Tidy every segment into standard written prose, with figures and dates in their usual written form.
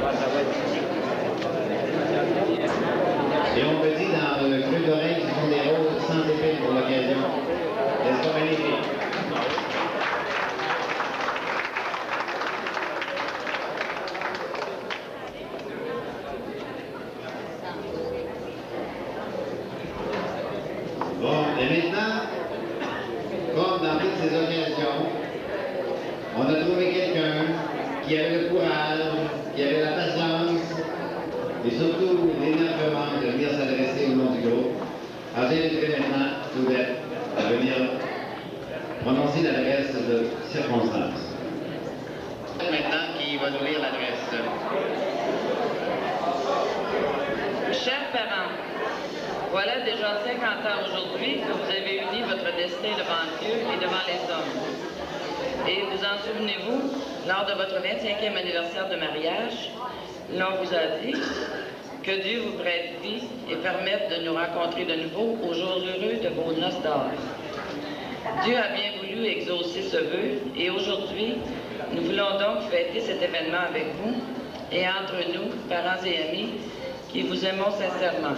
Et on me dit dans le club d'oreilles qu'ils font des roses sans épines pour l'occasion. N'est-ce pas magnifique? Bon, et maintenant, comme dans toutes ces occasions, on a trouvé quelqu'un qui avait le courage, qui avait la patience et surtout l'énervement de venir s'adresser au nom du groupe. Alors j'inviterai maintenant Claudette à venir prononcer l'adresse de circonstance. Maintenant, qui va nous lire l'adresse. Chers parents, voilà déjà 50 ans aujourd'hui que vous avez uni votre destin devant Dieu et devant les hommes. Et vous en souvenez-vous, lors de votre 25e anniversaire de mariage, l'on vous a dit que Dieu vous prête vie et permette de nous rencontrer de nouveau aux jours heureux de vos noces d'or. Dieu a bien voulu exaucer ce vœu et aujourd'hui, nous voulons donc fêter cet événement avec vous et entre nous, parents et amis, qui vous aimons sincèrement.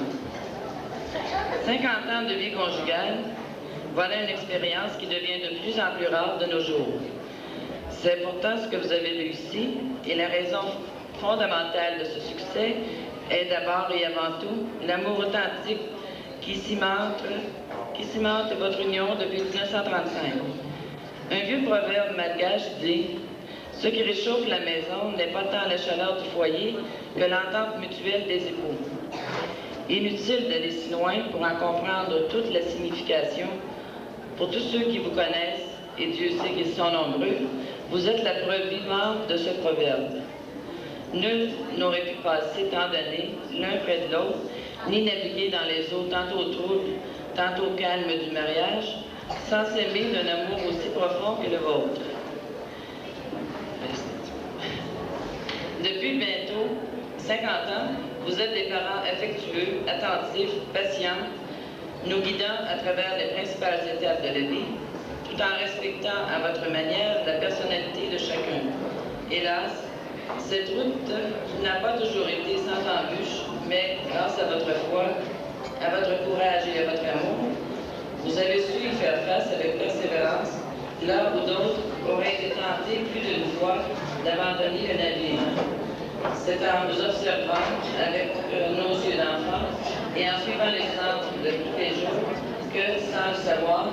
50 ans de vie conjugale, voilà une expérience qui devient de plus en plus rare de nos jours. C'est pourtant ce que vous avez réussi et la raison fondamentale de ce succès est d'abord et avant tout l'amour authentique qui cimente votre union depuis 1935. Un vieux proverbe malgache dit « Ce qui réchauffe la maison n'est pas tant la chaleur du foyer que l'entente mutuelle des époux ». Inutile d'aller si loin pour en comprendre toute la signification. Pour tous ceux qui vous connaissent, et Dieu sait qu'ils sont nombreux, vous êtes la preuve vivante de ce proverbe. Nul n'aurait pu passer tant d'années l'un près de l'autre, ni naviguer dans les eaux tantôt troubles, tantôt calmes du mariage, sans s'aimer d'un amour aussi profond que le vôtre. Depuis bientôt 50 ans, vous êtes des parents affectueux, attentifs, patients, nous guidant à travers les principales étapes de la vie, tout en respectant à votre manière la personnalité de chacun. Hélas, cette route n'a pas toujours été sans embûches, mais grâce à votre foi, à votre courage et à votre amour, vous avez su y faire face avec persévérance, là où d'autres auraient été tentés plus d'une fois d'abandonner le navire. C'est en nous observant avec nos yeux d'enfant et en suivant l'exemple de tous les jours que, sans le savoir,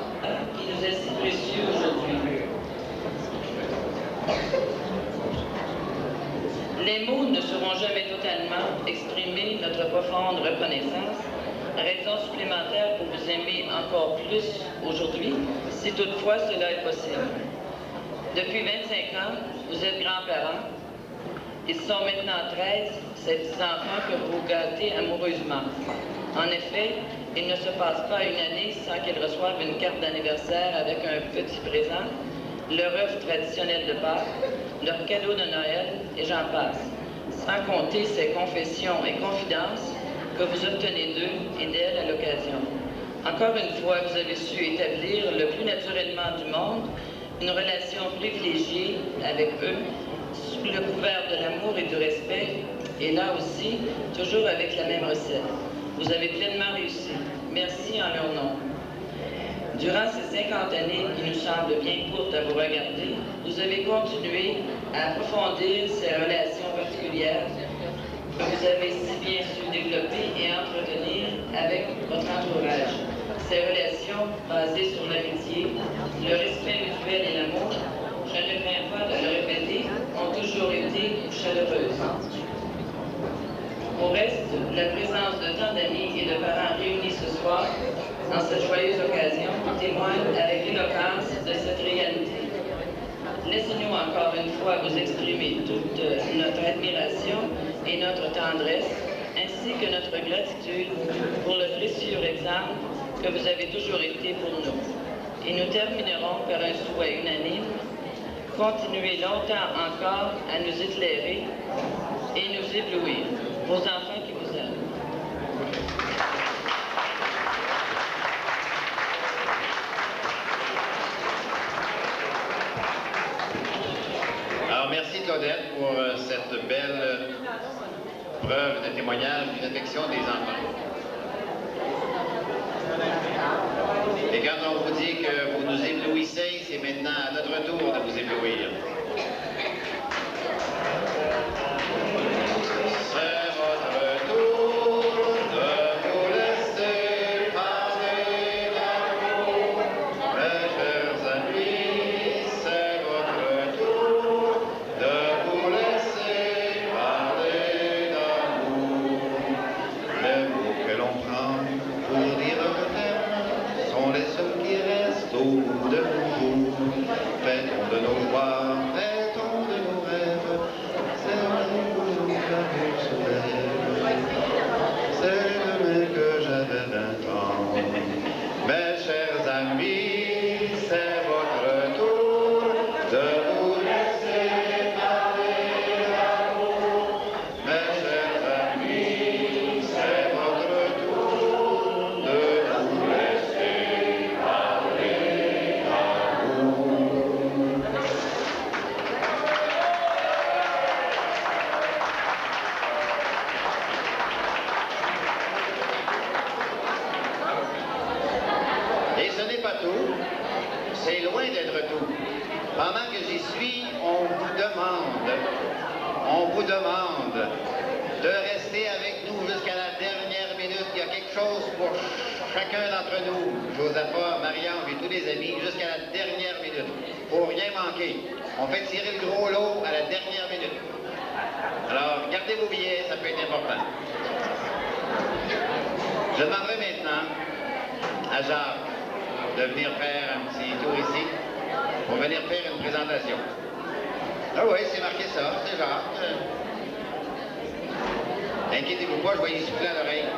qui nous est si précieux aujourd'hui. Les mots ne sauront jamais totalement exprimer notre profonde reconnaissance, raison supplémentaire pour vous aimer encore plus aujourd'hui, si toutefois cela est possible. Depuis 25 ans, vous êtes grands-parents. Ils sont maintenant 13, ces petits enfants que vous gâtez amoureusement. En effet, il ne se passe pas une année sans qu'ils reçoivent une carte d'anniversaire avec un petit présent, leur œuvre traditionnelle de Pâques, leur cadeau de Noël, et j'en passe. Sans compter ces confessions et confidences que vous obtenez d'eux et d'elles à l'occasion. Encore une fois, vous avez su établir le plus naturellement du monde une relation privilégiée avec eux, sous le couvert de l'amour et du respect, et là aussi, toujours avec la même recette. Vous avez pleinement réussi. Merci en leur nom. Durant ces 50 années qui nous semblent bien courtes à vous regarder, vous avez continué à approfondir ces relations particulières que vous avez si bien su développer et entretenir avec votre entourage. Ces relations basées sur l'amitié, le respect mutuel et l'amour, je ne crains pas de le répéter, ont toujours été chaleureuses. Au reste, la présence de tant d'amis et de parents réunis ce soir, en cette joyeuse occasion, témoigne avec éloquence de cette réalité. Laissez-nous encore une fois vous exprimer toute notre admiration et notre tendresse, ainsi que notre gratitude pour le précieux exemple que vous avez toujours été pour nous. Et nous terminerons par un souhait unanime. Continuez longtemps encore à nous éclairer et nous éblouir, vos enfants qui vous aiment. Alors merci Claudette pour cette belle preuve de témoignage d'une affection des enfants. Et quand on vous dit que vous nous éblouissez, c'est maintenant à notre tour de vous éblouir. C'est votre tour de vous laisser parler d'amour, mes chers amis, c'est votre tour de vous laisser parler d'amour. Les mots que l'on prend pour dire je t'aime sont les seuls qui restent au bout de nos jours. Fêtons de nos joies, fêtons de nos rêves, c'est l'amour que nous avons sous les c'est demain que j'avais 20 ans. Mes chers amis, c'est votre tour de vous laisser parler d'amour. Mes chers amis, c'est votre tour de vous laisser parler d'amour. Et ce n'est pas tout, c'est loin d'être tout. Pendant que j'y suis, on vous demande de rester avec nous jusqu'à la dernière minute. Il y a quelque chose pour chacun d'entre nous, Josapha, Marianne et tous les amis, jusqu'à la dernière minute. Faut rien manquer. On fait tirer le gros lot à la dernière minute. Alors, gardez vos billets, ça peut être important. Je demanderai maintenant à Jacques de venir faire un petit tour ici pour venir faire une présentation. Ah oui, c'est marqué ça, c'est Jacques. Inquiétez-vous pas, je vais y souffler à l'oreille.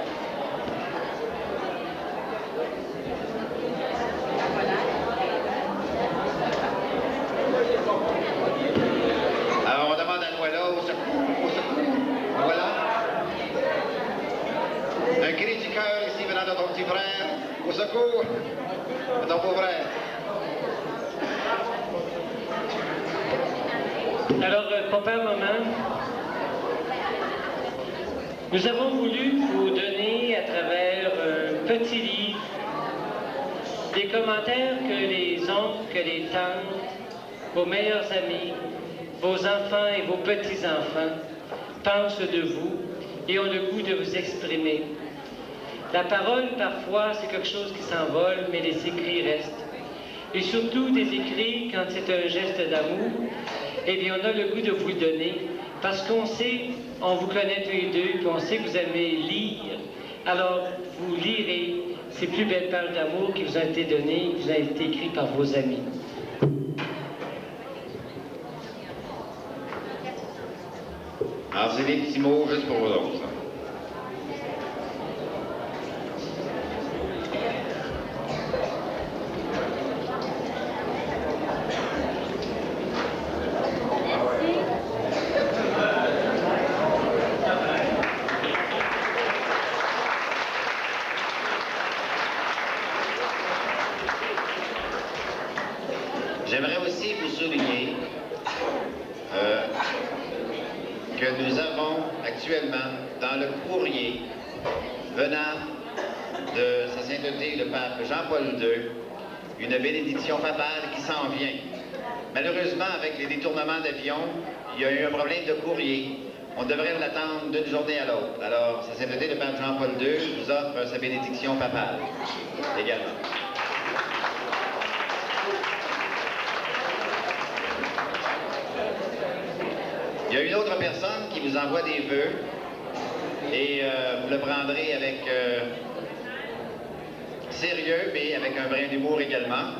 Alors, on demande à Noëlla au secours, au secours. Voilà. Un cri du cœur ici venant de ton petit frère. Au secours de ton beau frère. Alors, papa, maman, nous avons voulu vous donner à travers un petit livre des commentaires que les oncles, que les tantes, vos meilleurs amis, vos enfants et vos petits-enfants pensent de vous et ont le goût de vous exprimer. La parole, parfois, c'est quelque chose qui s'envole, mais les écrits restent. Et surtout des écrits, quand c'est un geste d'amour, eh bien, on a le goût de vous le donner, parce qu'on sait, on vous connaît tous les deux, puis on sait que vous aimez lire. Alors, vous lirez ces plus belles paroles d'amour qui vous ont été données, qui vous ont été écrites par vos amis. Alors, c'est des petits mots juste pour vous autres. J'aimerais aussi vous souligner que nous avons actuellement dans le courrier venant de Sa Sainteté le pape Jean-Paul II une bénédiction papale qui s'en vient. Malheureusement, avec les détournements d'avions, il y a eu un problème de courrier. On devrait l'attendre d'une journée à l'autre. Alors, Sa Sainteté le pape Jean-Paul II nous offre sa bénédiction papale également. Il y a une autre personne qui vous envoie des vœux et vous le prendrez avec sérieux, mais avec un brin d'humour également.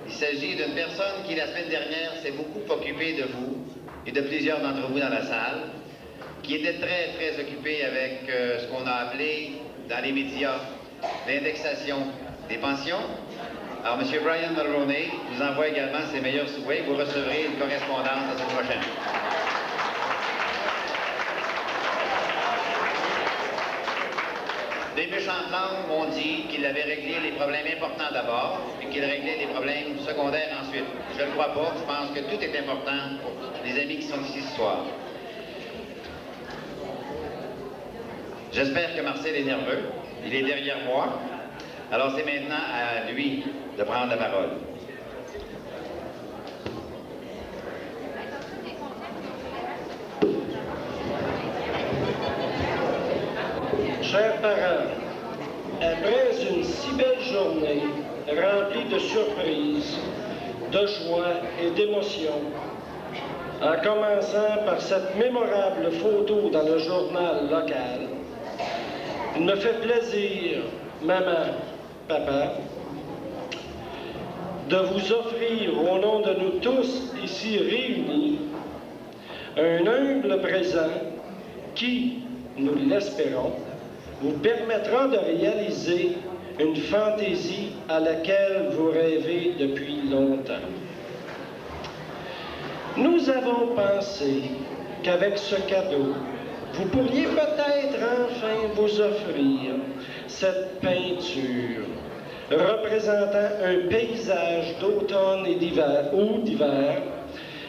Il s'agit d'une personne qui, la semaine dernière, s'est beaucoup occupée de vous et de plusieurs d'entre vous dans la salle, qui était très, très occupée avec ce qu'on a appelé dans les médias l'indexation des pensions. Alors, M. Brian Mulroney vous envoie également ses meilleurs souhaits. Vous recevrez une correspondance la semaine prochaine. Des méchantes langues m'ont dit qu'il avait réglé les problèmes importants d'abord et qu'il réglait les problèmes secondaires ensuite. Je ne le crois pas. Je pense que tout est important pour les amis qui sont ici ce soir. J'espère que Marcel est nerveux. Il est derrière moi. Alors c'est maintenant à lui de prendre la parole. Chers parents, après une si belle journée remplie de surprises, de joie et d'émotions, en commençant par cette mémorable photo dans le journal local, il me fait plaisir, maman, papa, de vous offrir au nom de nous tous ici réunis un humble présent qui, nous l'espérons, vous permettra de réaliser une fantaisie à laquelle vous rêvez depuis longtemps. Nous avons pensé qu'avec ce cadeau, vous pourriez peut-être enfin vous offrir cette peinture représentant un paysage d'automne et d'hiver ou d'hiver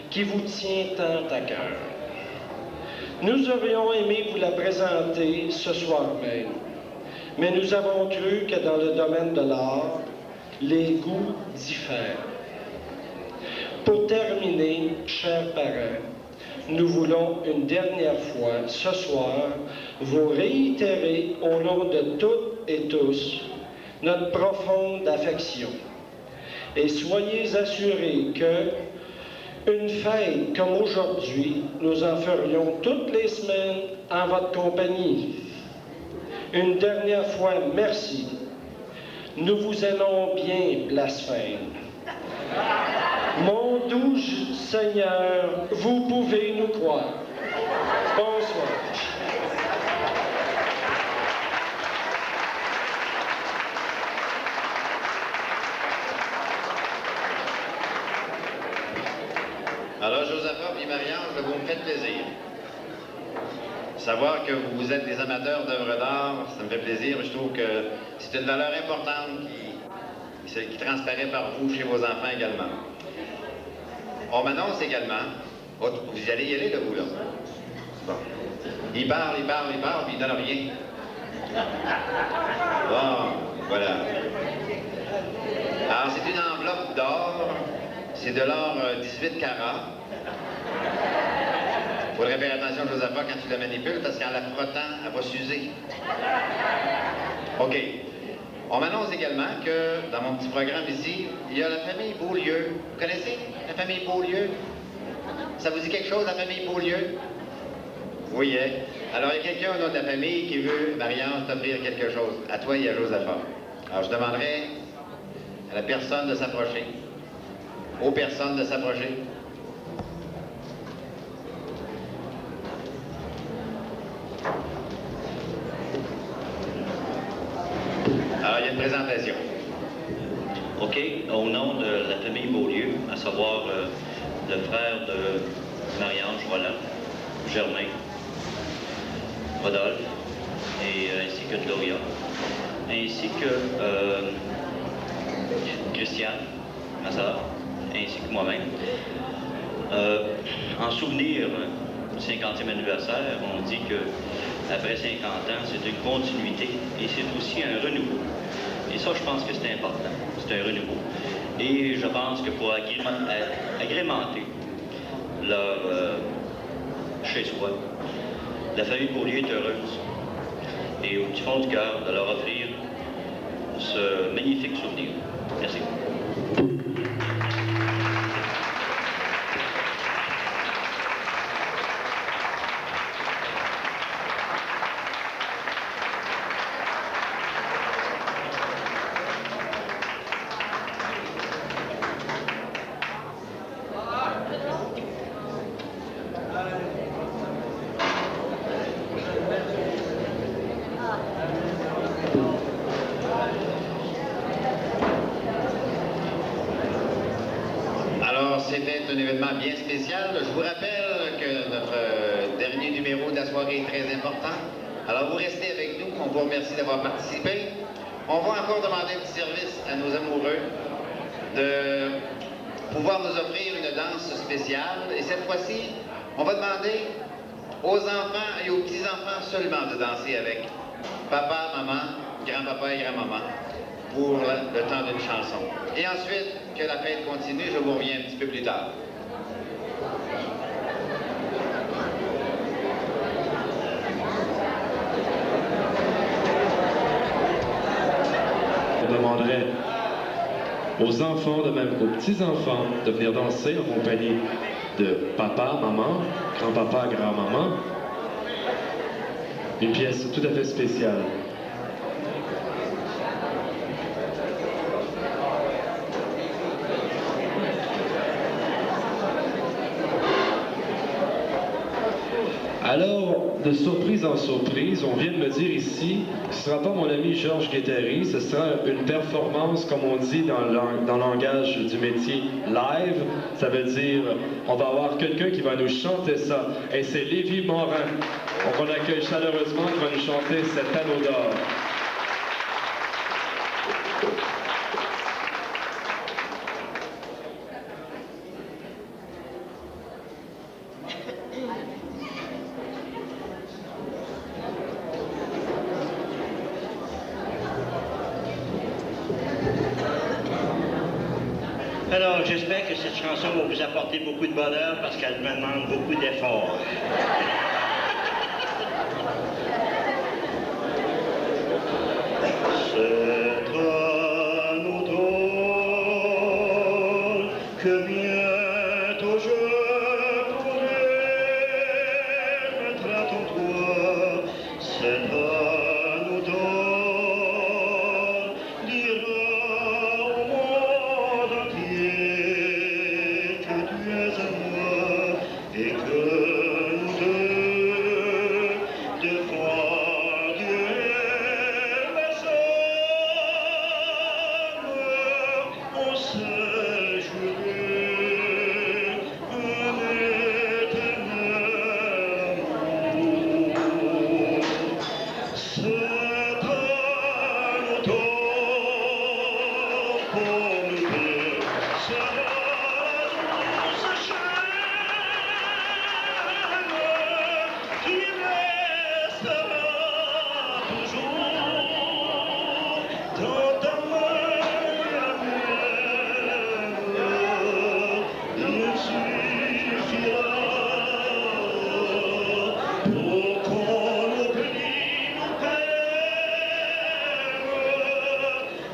qui vous tient tant à cœur. Nous aurions aimé vous la présenter ce soir même, mais nous avons cru que dans le domaine de l'art, les goûts diffèrent. Pour terminer, chers parents, nous voulons une dernière fois, ce soir, vous réitérer au nom de toutes et tous notre profonde affection. Et soyez assurés que une fête comme aujourd'hui, nous en ferions toutes les semaines en votre compagnie. Une dernière fois, merci. Nous vous aimons bien, blasphème. Mon doux Seigneur, vous pouvez nous croire. Bonsoir. Alors, Josaphat et Marie-Ange, vous me faites plaisir. Savoir que vous êtes des amateurs d'œuvres d'art, ça me fait plaisir. Je trouve que c'est une valeur importante qui transparaît par vous chez vos enfants également. On m'annonce également, vous allez y aller, là, vous, là? Bon. Il parle, puis il donne rien. Bon, voilà. Alors, c'est une enveloppe d'or. C'est de l'or 18 carats. Il faudrait faire attention, Josaphat, quand tu la manipules, parce qu'en la frottant, elle va s'user. OK. On m'annonce également que, dans mon petit programme ici, il y a la famille Beaulieu. Vous connaissez la famille Beaulieu? Ça vous dit quelque chose, la famille Beaulieu? Oui, hein? Alors, il y a quelqu'un au nom de la famille qui veut, Marie-Ange, t'offrir quelque chose. À toi et à Josaphat. Alors, je demanderai à la personne de s'approcher. Aux personnes de s'approcher. Alors, il y a une présentation. OK. Au nom de la famille Beaulieu, à savoir le frère de Marie-Ange, Roland, Germain, Rodolphe, et ainsi que Gloria, ainsi que Christiane, ma sœur, ainsi que moi-même. En souvenir du 50e anniversaire, on dit que après 50 ans, c'est une continuité et c'est aussi un renouveau. Et ça, je pense que c'est important. C'est un renouveau. Et je pense que pour agrémenter leur chez-soi, la famille Beaulieu est heureuse. Et au petit fond du cœur, de leur offrir ce magnifique souvenir. Merci. C'était un événement bien spécial. Je vous rappelle que notre dernier numéro de la soirée est très important. Alors, vous restez avec nous. On vous remercie d'avoir participé. On va encore demander un petit service à nos amoureux de pouvoir nous offrir une danse spéciale. Et cette fois-ci, on va demander aux enfants et aux petits-enfants seulement de danser avec papa, maman, grand-papa et grand-maman pour le temps d'une chanson. Et ensuite, que la fête continue, je vous reviens un petit peu plus tard. On demanderait aux enfants, de même qu'aux petits-enfants, de venir danser en compagnie de papa, maman, grand-papa, grand-maman. Une pièce tout à fait spéciale. Alors, de surprise en surprise, on vient de me dire ici, ce ne sera pas mon ami Georges Guettari, ce sera une performance, comme on dit dans le langage du métier, live. Ça veut dire, on va avoir quelqu'un qui va nous chanter ça. Et c'est Lévi Morin. Donc on accueille chaleureusement qui va nous chanter cet anneau d'or. Alors, j'espère que cette chanson va vous apporter beaucoup de bonheur parce qu'elle me demande beaucoup d'efforts. C'est un automne que bientôt je pourrai mettre à ton toit. C'est un automne dira au monde entier que tu es à moi et que nous deux fois Dieu me semble, on s'est juré un éternel amour. C'est un automne pour nous deux, sera la douce chaîne qui restera toujours dans ta main la mienne. Il suffira pour qu'on oublie nos peines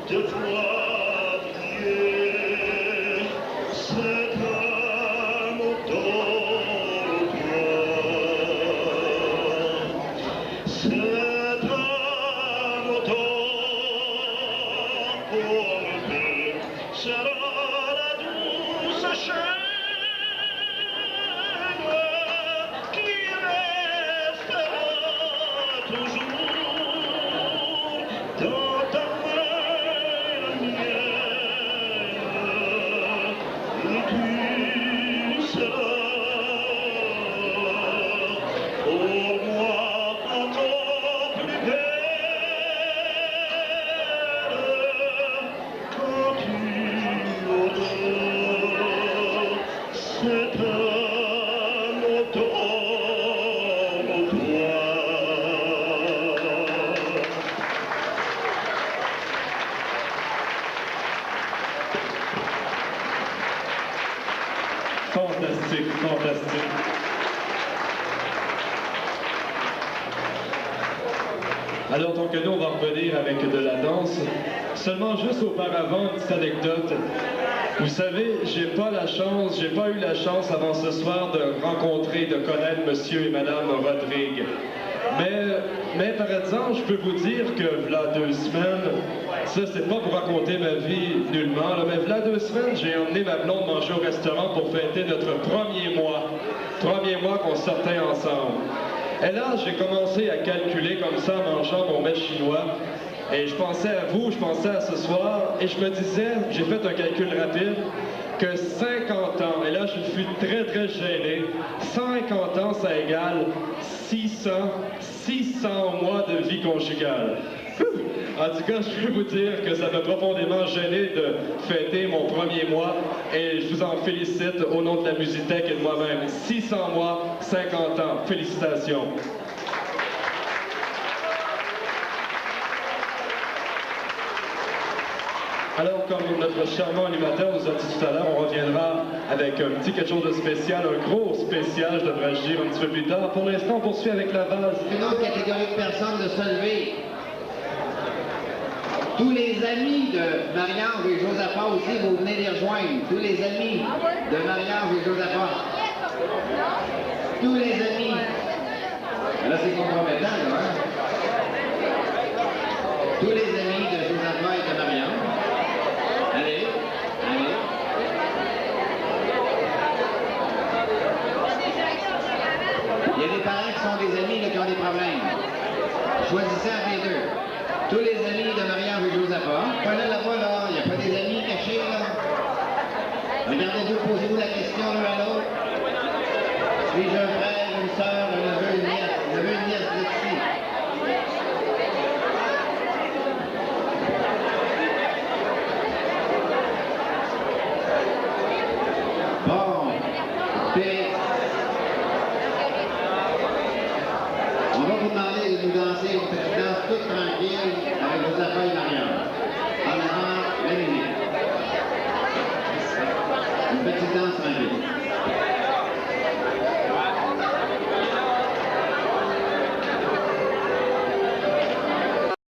de voir briller cet âme automne. Cet âme automne pour nous deux sera la douce chaîne qui restera toujours dans ta main la mienne. Et tu seras pour moi encore plus belle quand tu auras cet âme automne en toi. Fantastique, fantastique. Alors, donc, nous, on va revenir avec de la danse. Seulement, juste auparavant, une petite anecdote. Vous savez, j'ai pas eu la chance avant ce soir de rencontrer, de connaître Monsieur et Madame Rodrigue. Mais par exemple, je peux vous dire que, voilà 2 semaines, ça, c'est pas pour raconter ma vie nullement, là, mais voilà 2 semaines, j'ai emmené ma blonde manger au restaurant pour fêter notre premier mois qu'on sortait ensemble. Et là, j'ai commencé à calculer comme ça en mangeant mon mets chinois. Et je pensais à vous, je pensais à ce soir, et je me disais, j'ai fait un calcul rapide, que 50 ans, et là je suis très très gêné, 50 ans ça égale 600 mois de vie conjugale. En tout cas, je peux vous dire que ça m'a profondément gêné de fêter mon premier mois et je vous en félicite au nom de la Musitech et de moi-même. 600 mois, 50 ans. Félicitations. Alors, comme notre charmant animateur nous a dit tout à l'heure, on reviendra avec un petit quelque chose de spécial, un gros spécial, je devrais dire, un petit peu plus tard. Pour l'instant, on poursuit avec la valse. Une autre catégorie de personnes de se lever. Tous les amis de Marie-Ange et Josaphat aussi, vous venez les rejoindre. Tous les amis de Marie-Ange et Josaphat. Tous les amis. Là, c'est compromettant, là, hein? Tous les amis de Josaphat et de Marie-Ange. Allez, allez. Il y a des parents qui sont des amis là, qui ont des problèmes. Choisissez entre les deux. Tous les amis de Marie-Ange et Josaphat. Prenez la voix là, il n'y a pas des amis cachés là. Regardez-vous, posez-vous la question l'un à l'autre. Suis-je un frère?